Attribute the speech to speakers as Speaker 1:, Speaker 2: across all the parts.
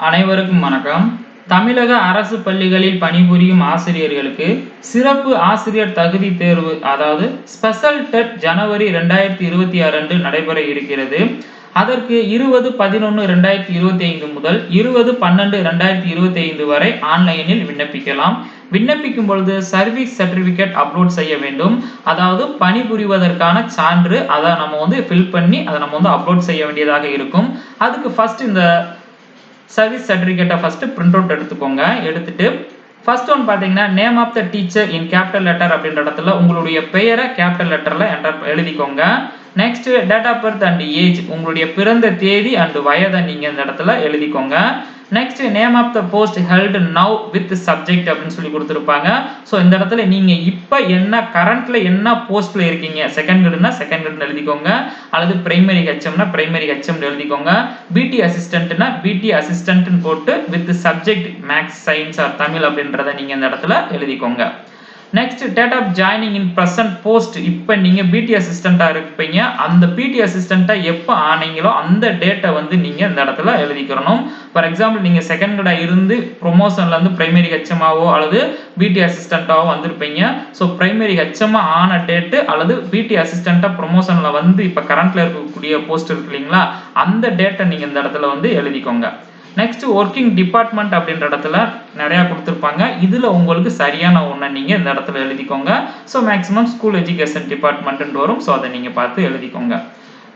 Speaker 1: அனைவருக்கும் வணக்கம். தமிழக அரசு பள்ளிகளில் பணிபுரியும் ஆசிரியர்களுக்கு சிறப்பு ஆசிரியர் தகுதி தேர்வு அதாவது ஸ்பெஷல் டெட் ஜனவரி 2026 அன்று நடைபெற இருக்கிறது. அதற்கு 20/11/2025 முதல் 20/12/2025 வரை ஆன்லைனில் விண்ணப்பிக்கலாம். விண்ணப்பிக்கும் பொழுது சர்வீஸ் சர்டிபிகேட் அப்லோட் செய்ய வேண்டும். அதாவது பணிபுரிவதற்கான சான்று அதை நம்ம ஃபில் பண்ணி அதை நம்ம அப்லோட் செய்ய வேண்டியதாக இருக்கும். அதுக்கு ஃபர்ஸ்ட் இந்த சர்வீஸ் சர்டிஃபிகேட்டை ஃபர்ஸ்ட் பிரிண்ட் அவுட் எடுத்துக்கோங்க. எடுத்துட்டு ஃபர்ஸ்ட் ஒன் பார்த்தீங்கன்னா name of the teacher in capital letter அப்படின்ற இடத்துல உங்களுடைய பெயரை கேபிட்டல் லெட்டரில் எழுதிக்கோங்க. Next date of birth and age, உங்களுடைய பிறந்த தேதி அண்ட் வயதை நீங்கள் இந்த இடத்துல எழுதிக்கோங்க. Next name of the post held now with subject அப்படின்னு சொல்லி கொடுத்துருப்பாங்க. ஸோ இந்த இடத்துல நீங்கள் இப்போ கரண்ட்ல என்ன போஸ்ட்ல இருக்கீங்க, செகண்ட் கிரேட்னா செகண்ட் கிரேட் எழுதிக்கோங்க, அல்லது பிரைமரி ஹெச்எம்னா பிரைமரி ஹெச்எம் எழுதிக்கோங்க, பிடி அசிஸ்டன்ட்னா பிடி அசிஸ்டன்ட்னு போட்டு with subject maths science or Tamil அப்படின்றத நீங்கள் இந்த இடத்துல எழுதிக்கோங்க. Next date of joining in present post, இப்போ நீங்கள் பிடி அசிஸ்டண்ட்டாக இருப்பீங்க, அந்த பிடி அசிஸ்டண்ட்டாக எப்போ ஆனீங்களோ அந்த டேட்டை நீங்கள் இந்த இடத்துல எழுதிக்கிறணும். ஃபார் எக்ஸாம்பிள் நீங்கள் செகண்ட் கிரேடாக இருந்து ப்ரொமோஷன்லேருந்து பிரைமரி ஹெச்எம்மாவோ அல்லது பிடி அசிஸ்டண்ட்டாவோ வந்திருப்பீங்க. ஸோ பிரைமரி ஹெச்எம்மா ஆன டேட்டு அல்லது பிடி அசிஸ்டண்ட்டாக ப்ரொமோஷனில் இப்போ கரண்ட்டில் இருக்கக்கூடிய போஸ்ட் இருக்கு இல்லைங்களா, அந்த டேட்டை நீங்கள் இந்த இடத்துல எழுதிக்கோங்க. நெக்ஸ்ட் ஒர்க்கிங் டிபார்ட்மெண்ட் அப்படின்ற இடத்துல நிறையா கொடுத்துருப்பாங்க. இதில் உங்களுக்கு சரியான ஒன்றை நீங்கள் இந்த இடத்துல எழுதிக்கோங்க. So maximum school education department வரும். ஸோ அதை நீங்கள் பார்த்து எழுதிக்கோங்க.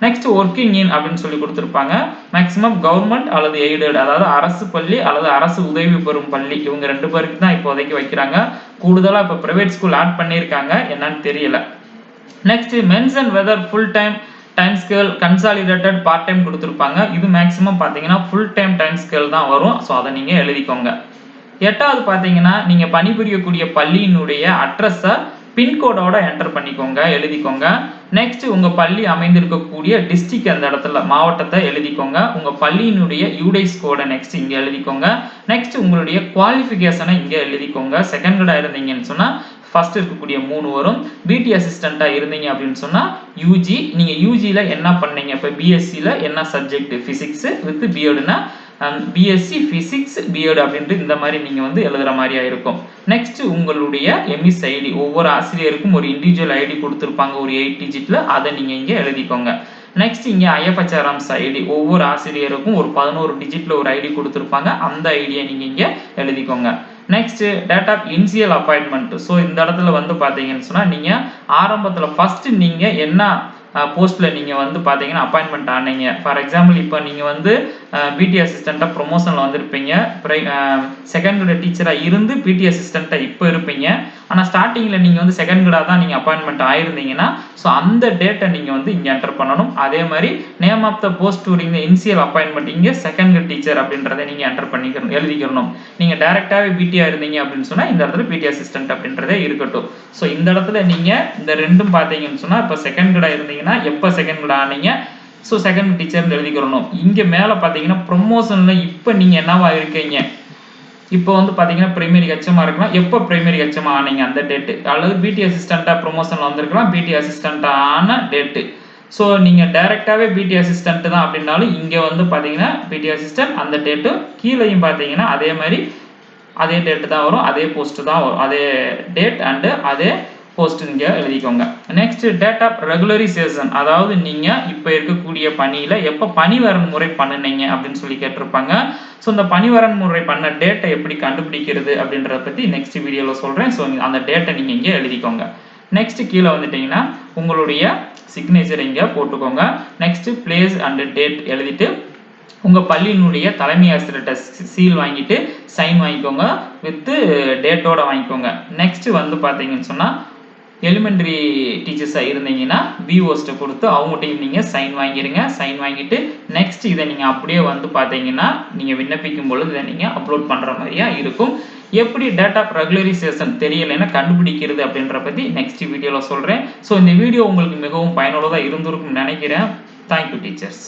Speaker 1: நெக்ஸ்ட் ஒர்க்கிங் இன் அப்படின்னு சொல்லி கொடுத்துருப்பாங்க. மேக்ஸிமம் கவர்மெண்ட் அல்லது எய்டட், அதாவது அரசு பள்ளி அல்லது அரசு உதவி பெறும் பள்ளி, இவங்க 2 பேருக்கு தான் இப்போதைக்கு வைக்கிறாங்க. கூடுதலாக இப்போ பிரைவேட் ஸ்கூல் ஆட் பண்ணியிருக்காங்க, என்னன்னு தெரியல. Next mention whether full time time scale consolidated part time கொடுத்துருப்பாங்க. இது மேக்ஸிமம் பார்த்தீங்கன்னா ஃபுல் டைம் டைம் ஸ்கேல் தான் வரும். ஸோ அதை நீங்கள் எழுதிக்கோங்க. 8வது பார்த்தீங்கன்னா நீங்கள் பணிபுரியக்கூடிய பள்ளியினுடைய அட்ரஸை பின்கோடோட என்டர் பண்ணிக்கோங்க, எழுதிக்கோங்க. நெக்ஸ்ட் உங்கள் பள்ளி அமைந்திருக்கக்கூடிய டிஸ்ட்ரிக்ட் அந்த இடத்துல மாவட்டத்தை எழுதிக்கோங்க. உங்கள் பள்ளியினுடைய யூடைஸ் கோடை நெக்ஸ்ட் இங்கே எழுதிக்கோங்க. நெக்ஸ்ட் உங்களுடைய குவாலிஃபிகேஷனை இங்கே எழுதிக்கோங்க. செகண்ட் கிரேடாக இருந்தீங்கன்னு சொன்னால் ஃபர்ஸ்ட் இருக்கக்கூடிய 3 வரும். பிடி அசிஸ்டண்ட்டாக இருந்தீங்க அப்படின்னு சொன்னால் யூஜி, நீங்கள் யூஜியில் என்ன பண்ணீங்க, இப்போ பிஎஸ்சியில் என்ன சப்ஜெக்ட் ஃபிசிக்ஸ் வித் பிஎட்னா பிஎஸ்சி ஃபிசிக்ஸ் பிஎட் அப்படின்ட்டு இந்த மாதிரி நீங்கள் எழுதுகிற மாதிரியா இருக்கும். நெக்ஸ்ட் உங்களுடைய எம்இஸ் ஐடி, ஒவ்வொரு ஆசிரியருக்கும் ஒரு இண்டிவிஜுவல் ஐடி கொடுத்துருப்பாங்க ஒரு 8 டிஜிட்டில், அதை நீங்கள் இங்கே எழுதிக்கோங்க. நெக்ஸ்ட் இங்கே ஐஎஃப்ஹெச்ஆர்எம்ஸ் ஐடி, ஒவ்வொரு ஆசிரியருக்கும் ஒரு 11 டிஜிட்டில் ஒரு ஐடி கொடுத்துருப்பாங்க, அந்த ஐடியை நீங்கள் இங்கே எழுதிக்கோங்க. Next date of initial appointment. So இந்த இடத்துல பார்த்தீங்கன்னு சொன்னால் நீங்கள் ஆரம்பத்தில் ஃபர்ஸ்ட் நீங்கள் என்ன போஸ்ட்டில் நீங்கள் பார்த்தீங்கன்னா அப்பாயின்மெண்ட் ஆனீங்க. ஃபார் எக்ஸாம்பிள் இப்போ நீங்கள் பிடி அசிஸ்டண்ட்டாக ப்ரொமோஷனில் வந்திருப்பீங்க, செகண்ட் கிரேட் டீச்சராக இருந்து பிடி அசிஸ்டண்ட்டாக இப்போ இருப்பீங்க. ஆனால் ஸ்டார்டிங்கில் நீங்கள் செகண்ட் கிரேடாக தான் நீங்கள் அப்பாயின்மெண்ட் ஆயிருந்தீங்கன்னா ஸோ அந்த டேட்டை நீங்கள் இங்கே என்டர் பண்ணணும். அதே மாதிரி name of the post during the initial appointment இங்கே செகண்ட் கிரேட் டீச்சர் அப்படின்றத நீங்கள் என்டர் பண்ணிக்கணும், எழுதிக்கணும். நீங்கள் டைரெக்டாகவே பிடிஆர் இருந்தீங்க அப்படின்னு சொன்னால் இந்த இடத்துல பிடி அசிஸ்டன்ட் அப்படின்றதே இருக்கட்டும். ஸோ இந்த இடத்துல நீங்கள் இந்த ரெண்டும் பார்த்தீங்கன்னு சொன்னால் இப்போ செகண்ட் கிரேடாக இருந்தீங்கன்னா எப்போ செகண்ட் கிரேட் ஆனீங்க, ஸோ செகண்ட் டீச்சர் எழுதிக்கிறணும். இங்கே மேலே பார்த்தீங்கன்னா ப்ரொமோஷனில் இப்போ நீங்கள் என்னவா இருக்கீங்க, இப்போ பார்த்தீங்கன்னா பிரைமரி ஹெச்எம்மா இருக்கலாம், எப்போ பிரைமரி ஹெச்எம்மா ஆனீங்க அந்த டேட்டு, அல்லது பிடி அசிஸ்டண்ட்டாக ப்ரொமோஷனில் வந்திருக்கலாம், பிடி அசிஸ்டண்ட்டாக ஆன டேட்டு. ஸோ நீங்கள் டைரெக்டாகவே பிடி அசிஸ்டன்ட் தான் அப்படின்னாலும் இங்கே பார்த்தீங்கன்னா பிடி அசிஸ்டன்ட் அந்த டேட்டு, கீழேயும் பார்த்தீங்கன்னா அதே மாதிரி அதே டேட்டு தான் வரும், அதே போஸ்ட்டு தான் வரும், அதே டேட் அண்டு அதே போஸ்ட் இங்கே எழுதிக்கோங்க. நெக்ஸ்ட் டேட் ஆஃப் ரெகுலரைசேஷன், அதாவது நீங்கள் இப்போ இருக்கக்கூடிய பணியில் எப்போ பணிவரன் முறை பண்ணினீங்க அப்படின்னு சொல்லி கேட்டிருப்பாங்க. ஸோ இந்த பணிவரன் முறை பண்ண டேட்டை எப்படி கண்டுபிடிக்கிறது அப்படின்றத பற்றி நெக்ஸ்ட் வீடியோவில் சொல்கிறேன். ஸோ அந்த டேட்டை நீங்கள் இங்கே எழுதிக்கோங்க. நெக்ஸ்ட் கீழே வந்துட்டீங்கன்னா உங்களுடைய சிக்னேச்சர் இங்கே போட்டுக்கோங்க. நெக்ஸ்ட் பிளேஸ் அண்ட் டேட் எழுதிட்டு உங்கள் பள்ளியினுடைய தலைமை ஆசிரியர்கிட்ட சீல் வாங்கிட்டு சைன் வாங்கிக்கோங்க, வித்து டேட்டோட வாங்கிக்கோங்க. நெக்ஸ்ட் பார்த்தீங்கன்னு சொன்னால் எலிமெண்ட்ரி டீச்சர்ஸாக இருந்தீங்கன்னா விஓஸ்ட்டை கொடுத்து அவங்ககிட்டையும் நீங்கள் சைன் வாங்கிடுங்க. சைன் வாங்கிட்டு நெக்ஸ்ட் இதை நீங்கள் அப்படியே பார்த்தீங்கன்னா நீங்கள் விண்ணப்பிக்கும் பொழுது இதை நீங்கள் அப்லோட் பண்ணுற மாதிரியா இருக்கும். எப்படி டேட் ஆஃப் ரெகுலரைசேஷன் தெரியலைன்னா கண்டுபிடிக்கிறது அப்படின்ற பற்றி நெக்ஸ்ட் வீடியோவில் சொல்கிறேன். ஸோ இந்த வீடியோ உங்களுக்கு மிகவும் பயனுள்ளதாக இருந்திருக்கும்னு நினைக்கிறேன். Thank you teachers.